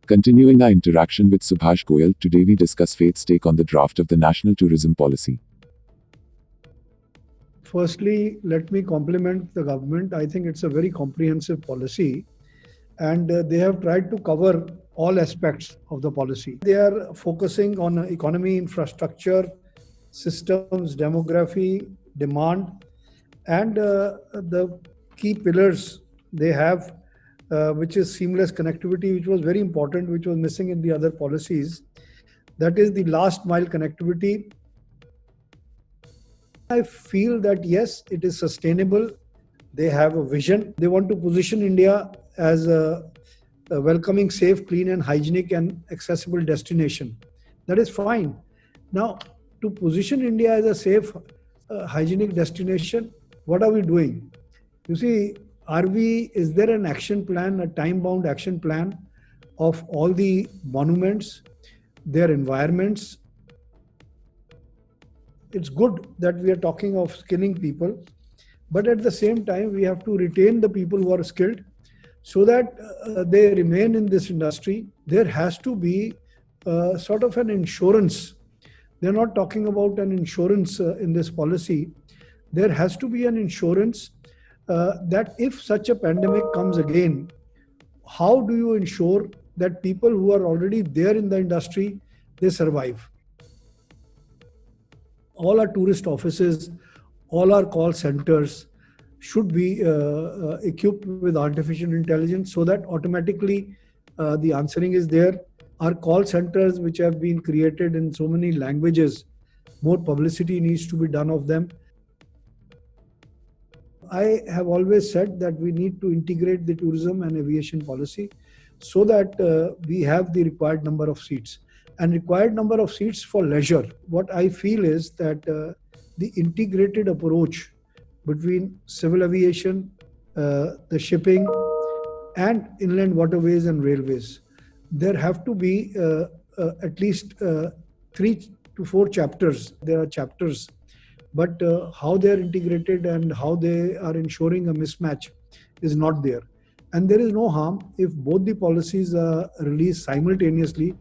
Continuing our interaction with Subhash Goyal, today we discuss Faith's take on the draft of the National Tourism Policy. Firstly, let me compliment the government. I think it's a very comprehensive policy, and they have tried to cover all aspects of the policy. They are focusing on economy, infrastructure, systems, demography, demand, and the key pillars they have, which is seamless connectivity, which was very important, which was missing in the other policies. That is the last mile connectivity. I feel that yes, it is sustainable. They have a vision. They want to position India as a welcoming, safe, clean, and hygienic and accessible destination. That is fine. Now, to position India as a safe, hygienic destination, what are we doing? You see, is there an action plan, a time-bound action plan of all the monuments, their environments? It's good that we are talking of skilling people, but at the same time, we have to retain the people who are skilled so that they remain in this industry. There has to be sort of an insurance. They're not talking about an insurance in this policy. There has to be an insurance that if such a pandemic comes again, how do you ensure that people who are already there in the industry, they survive? All our tourist offices, all our call centers should be equipped with artificial intelligence so that automatically the answering is there. Our call centers, which have been created in so many languages, more publicity needs to be done of them. I have always said that we need to integrate the tourism and aviation policy so that we have the required number of seats. And required number of seats for leisure. What I feel is that the integrated approach between civil aviation, the shipping, and inland waterways and railways, there have to be at least 3 to 4 chapters. There are chapters, but how they are integrated and how they are ensuring a mismatch is not there. And there is no harm if both the policies are released simultaneously